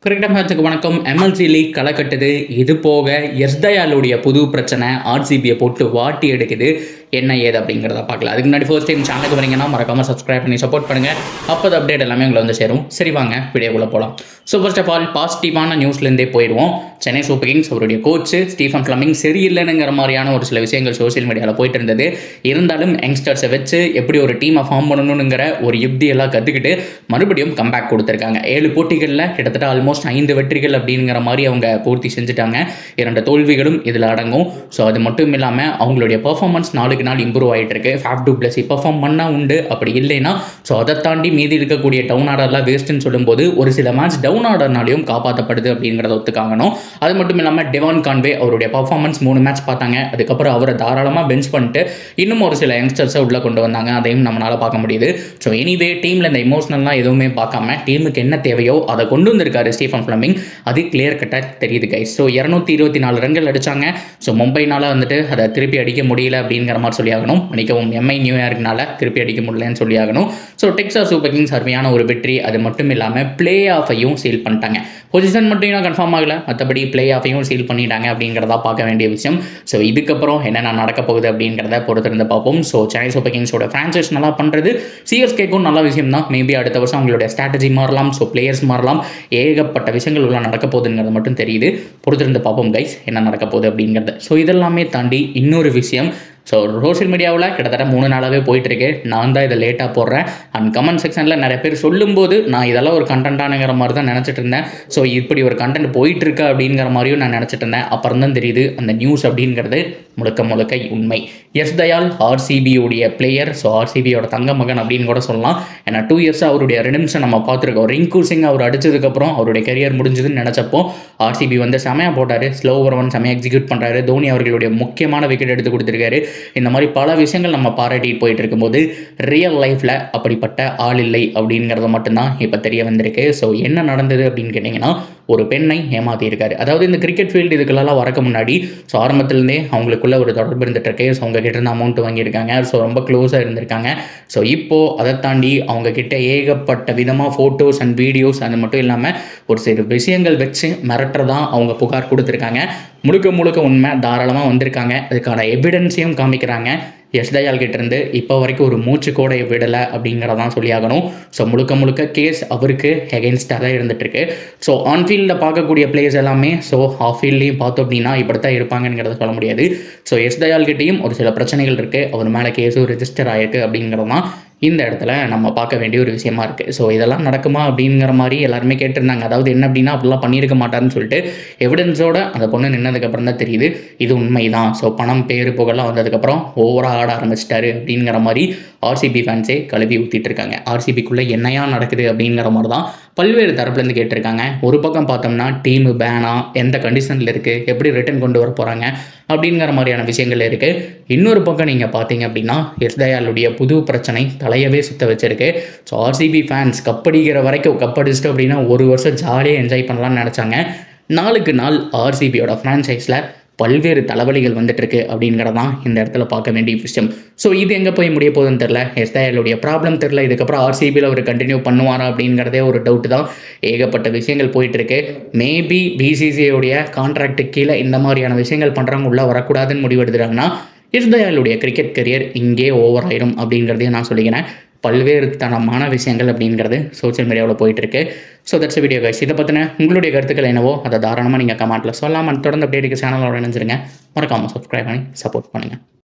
Cricket மேட்சுக்கு வணக்கம். MLC league களை கட்டுது. இது போக எஸ் தயாளுடைய புது பிரச்சனை ஆர்சிபியை போட்டு வாட்டி எடுக்குது. என்ன ஏது அப்படிங்கிறத பார்க்கலாம். அதுக்கு முன்னாடி ஃபர்ஸ்ட் டைம் சேனலுக்கு வரீங்கன்னா மறக்காமல் சப்ஸ்கிரைப் பண்ணி சப்போர்ட் பண்ணுங்கள். அப்போ அப்டேட் எல்லாமே உங்களை வந்து சேரும். சரி வாங்க வீடியோக்குள்ளே போகலாம். ஸோ ஃபர்ஸ்ட் ஆஃப் ஆல் பாசிட்டிவான நியூஸ்லேருந்தே போயிடுவோம். சென்னை சூப்பர் கிங்ஸ் அவருடைய கோச் ஸ்டீஃபன் ஃப்ளமிங் சரியில்லைங்கிற மாதிரியான ஒரு சில விஷயங்கள் சோசியல் மீடியாவில் போயிட்டு இருந்தது. இருந்தாலும் யங்ஸ்டர்ஸை வச்சு எப்படி ஒரு டீமை ஃபார்ம் பண்ணணுங்கிற ஒரு யுக்தியெல்லாம் கற்றுக்கிட்டு மறுபடியும் கம்பேக் கொடுத்துருக்காங்க. 7 போட்டிகளில் கிட்டத்தட்ட ஆல்மோஸ்ட் 5 வெற்றிகள் அப்படிங்கிற மாதிரி அவங்க பூர்த்தி செஞ்சுட்டாங்க. 2 தோல்விகளும் இதில் அடங்கும். ஸோ அது மட்டும் இல்லாமல் அவங்களுடைய பர்ஃபார்மன்ஸ் நாளுக்கு நாள் இம்ப்ரூவ் ஆகிட்டு இருக்கு. ஃபேஃப் டு பிளஸ் பர்ஃபார்ம் பண்ணால் உண்டு, அப்படி இல்லைன்னா ஸோ அதை தாண்டி மீதி இருக்கக்கூடிய டவுன் ஆர்டர்லாம் வேஸ்ட்டுன்னு சொல்லும்போது ஒரு சில மேட்ச் டவுன் ஆர்டர்னாலையும் காப்பாற்றப்படுது அப்படிங்கிறத ஒத்துக்காங்கணும். அது மட்டும் இல்லாமல் டெவான் கான்வே அவருடைய பர்ஃபார்மன்ஸ் 3 மேட்ச் பார்த்தாங்க. அதுக்கப்புறம் அவரை தாராளமாக பெஞ்ச் பண்ணிட்டு இன்னும் ஒரு சில யங்ஸ்டர்ஸை உள்ளே கொண்டு வந்தாங்க. அதையும் நம்மளால் பார்க்க முடியுது. ஸோ எனிவே டீமில் இந்த எமோஷனல்லாம் எதுவுமே பார்க்காம டீமுக்கு என்ன தேவையோ அதை கொண்டு வந்திருக்காரு ஸ்டீஃபன் ஃப்ளமிங். அது கிளியர் கட்டாக தெரியுது கைஸ். ஸோ 224 ரன்கள் அடித்தாங்க. ஸோ மும்பைனால வந்துட்டு அதை திருப்பி அடிக்க முடியல அப்படிங்கிற மாதிரி சொல்லியாகணும். மன்னிக்கவும், எம்ஐ நியூயார்க்னால திருப்பி அடிக்க முடியலன்னு சொல்லியாகணும். ஸோ டெக்சாஸ் சூப்பர் கிங்ஸ் அருமையான ஒரு வெற்றி. அது மட்டும் இல்லாமல் பிளே ஆஃபையும் சீல் பண்ணிட்டாங்க. பொசிஷன் மட்டும் இன்னும் கன்ஃபார்ம் ஆகல, மற்றபடி பிளே ஆஃபையும் சீல் பண்ணிட்டாங்க அப்படிங்கிறதா பார்க்க வேண்டிய விஷயம். ஸோ இதுக்கப்புறம் என்னென்ன நடக்க போகுது அப்படிங்கிறத பொறுத்திருந்து பார்ப்போம். ஸோ சென்னை சூப்பர் கிங்ஸோட ஃப்ரான்ச்சைஸ் நல்லா பண்ணுறது சிஎஸ்கேக்கும் நல்ல விஷயம் தான். மேபி அடுத்த வருஷம் அவங்களுடைய ஸ்ட்ராட்டஜி மாறலாம், ஸோ பிளேயர்ஸ் மாறலாம், ஏகப்பட்ட விஷயங்கள் உள்ள நடக்க போகுதுங்கிறது மட்டும் தெரியுது. பொறுத்திருந்து பார்ப்போம் கைஸ் என்ன நடக்க போகுது அப்படிங்கிறது. ஸோ இதெல்லாமே தாண்டி இன்னொரு விஷயம், ஸோ சோஷியல் மீடியாவில் கிட்டத்தட்ட 3 நாளாகவே போயிட்டுருக்கு. நான் தான் இதை லேட்டாக போடுறேன். அண்ட் கமெண்ட் செக்ஷனில் நிறைய பேர் சொல்லும்போது நான் இதெல்லாம் ஒரு கண்டென்ட்டானுங்கிற மாதிரி தான் நினச்சிட்டு இருந்தேன். ஸோ இப்படி ஒரு கண்டென்ட் போயிட்டுருக்கு அப்படிங்கிற மாதிரியும் நான் நினச்சிட்டு இருந்தேன். அப்புறம் தான் தெரியுது அந்த நியூஸ் அப்படிங்கிறது முழுக்க முழுக்க உண்மை. எஸ் தயால் ஆர்சிபியுடைய பிளேயர். ஸோ ஆர்சிபியோட தங்க மகன் அப்படின்னு கூட சொல்லலாம். ஏன்னா 2 இயர்ஸாக அவருடைய ரிடம்ஷன் நம்ம பார்த்துருக்கோம். ரிங்கு சிங் அவர் அடிச்சதுக்கப்புறம் அவருடைய கரியர் முடிஞ்சதுன்னு நினச்சப்போ ஆர்சிபி வந்து செமையாக போட்டார். ஸ்லோ ஓவர் 1 செமையாக எக்ஸிக்யூட் பண்ணுறாரு. தோனி அவர்களுடைய முக்கியமான விக்கெட் எடுத்து கொடுத்துருக்காரு. இந்த மாதிரி பல விஷயங்கள் நம்ம பாராட்டிட்டு போயிட்டு இருக்கும்போது ரியல் லைஃப்பில் அப்படிப்பட்ட ஆள் இல்லை அப்படிங்கிறத மட்டும்தான் இப்போ தெரிய வந்திருக்கு. ஸோ என்ன நடந்தது அப்படின்னு கேட்டிங்கன்னா, ஒரு பெண்ணை ஏமாற்றியிருக்காரு. அதாவது இந்த கிரிக்கெட் ஃபீல்டு இதுக்கெல்லாம் வரக்கு முன்னாடி ஸோ ஆரம்பத்துலேருந்தே அவங்களுக்குள்ள ஒரு தொடர்பு இருந்துகிட்ருக்கு. ஸோ அவங்க கிட்ட இருந்து அமௌண்ட் வாங்கியிருக்காங்க. ஸோ ரொம்ப க்ளோஸாக இருந்திருக்காங்க. ஸோ இப்போது அதை தாண்டி அவங்க கிட்ட ஏகப்பட்ட விதமாக ஃபோட்டோஸ் அண்ட் வீடியோஸ், அது மட்டும் இல்லாமல் ஒரு சில விஷயங்கள் வச்சு மிரட்டுறதா அவங்க புகார் கொடுத்துருக்காங்க. முழுக்க முழுக்க உண்மை, தாராளமாக வந்திருக்காங்க. அதுக்கான எவிடன்ஸையும் காமிக்கிறாங்க. எஸ் தயால் கிட்டேருந்து இப்போ வரைக்கும் ஒரு மூச்சு கூட விடலை அப்படிங்கிறதான் சொல்லியாகணும். ஸோ முழுக்க முழுக்க கேஸ் அவருக்கு எகென்ஸ்டாக தான் இருந்துகிட்ருக்கு. ஸோ ஆன்ஃபீல்டில் பார்க்கக்கூடிய பிளேயர்ஸ் எல்லாமே ஸோ ஆஃப் ஃபீல்ட்லேயும் பார்த்தோம் அப்படின்னா இப்படி தான் இருப்பாங்கங்கிறத சொல்ல முடியாது. ஸோ எஸ் தயால் கிட்டேயும் ஒரு சில பிரச்சனைகள் இருக்குது. அவர் மேலே கேஸும் ரெஜிஸ்டர் ஆகிருக்கு அப்படிங்கிறது தான் இந்த இடத்துல நம்ம பார்க்க வேண்டிய ஒரு விஷயமா இருக்குது. ஸோ இதெல்லாம் நடக்குமா அப்படிங்கிற மாதிரி எல்லாருமே கேட்டிருந்தாங்க. அதாவது என்ன அப்படின்னா அப்படிலாம் பண்ணியிருக்க மாட்டாருன்னு சொல்லிட்டு எவிடன்ஸோட அந்த பொண்ணு நின்னதுக்கப்புறம் தான் தெரியுது இது உண்மை தான். ஸோ பணம் பேரு புகழெல்லாம் வந்ததுக்கப்புறம் ஓவராக ஆட ஆரம்பிச்சிட்டாரு அப்படிங்கிற மாதிரி ஆர்சிபி ஃபேன்ஸே கழுவி ஊற்றிட்டு இருக்காங்க. ஆர்சிபிக்குள்ளே என்னையா நடக்குது அப்படிங்கிற மாதிரி தான் பல்வேறு தரப்புலேருந்து கேட்டிருக்காங்க. ஒரு பக்கம் பார்த்தோம்னா டீமு பேனா எந்த கண்டிஷனில் இருக்குது, எப்படி ரிட்டர்ன் கொண்டு வர போகிறாங்க அப்படிங்கிற மாதிரியான விஷயங்கள் இருக்குது. இன்னொரு பக்கம் நீங்கள் பார்த்தீங்க அப்படின்னா எஸ் தயாளுடைய புது பிரச்சனை தலையவே சுத்த வச்சிருக்கு. ஸோ ஆர்சிபி ஃபேன்ஸ் கப்படிக்கிற வரைக்கும் கப்படிச்சிட்டு அப்படின்னா ஒரு வருஷம் ஜாலியாக என்ஜாய் பண்ணலாம்னு நினச்சாங்க. நாளுக்கு நாள் ஆர்சிபியோட ஃப்ரான்ச்சைஸில் பல்வேறு தலைவலிகள் வந்துட்டுருக்கு அப்படிங்கிறதான் இந்த இடத்துல பார்க்க வேண்டிய விஷயம். ஸோ இது எங்கே போய் முடிய போகுதுன்னு தெரில. எஸ் தயாளுடைய ப்ராப்ளம் தெரில. இதுக்கப்புறம் ஆர்சிபியில் அவர் கண்டினியூ பண்ணுவாரா அப்படிங்கிறதே ஒரு டவுட்டு தான். ஏகப்பட்ட விஷயங்கள் போயிட்டுருக்கு. மேபி பிசிசிஐடைய கான்ட்ராக்டு கீழே இந்த மாதிரியான விஷயங்கள் பண்ணுறவங்க உள்ளே வரக்கூடாதுன்னு முடிவெடுத்துட்டாங்கன்னா எஸ் தயாளுடைய கிரிக்கெட் கரியர் இங்கே ஓவர் ஆயிரும் அப்படிங்கிறதையும் நான் சொல்லிக்கிறேன். பல்வேறு தனமான விஷயங்கள் அப்படிங்கிறது சோஷியல் மீடியாவில் போயிட்டுருக்கு. So that's video guys. இதை பற்றின உங்களுடைய கருத்துக்கள் என்னவோ அதை தாராளமாக நீங்கள் கமெண்ட்டில் சொல்லலாம். தொடர்ந்து அப்டேட்டுக்கு சேனலோட இணைஞ்சிருங்க. மறக்காமல் சப்ஸ்கிரைப் பண்ணி சப்போர்ட் பண்ணுங்கள்.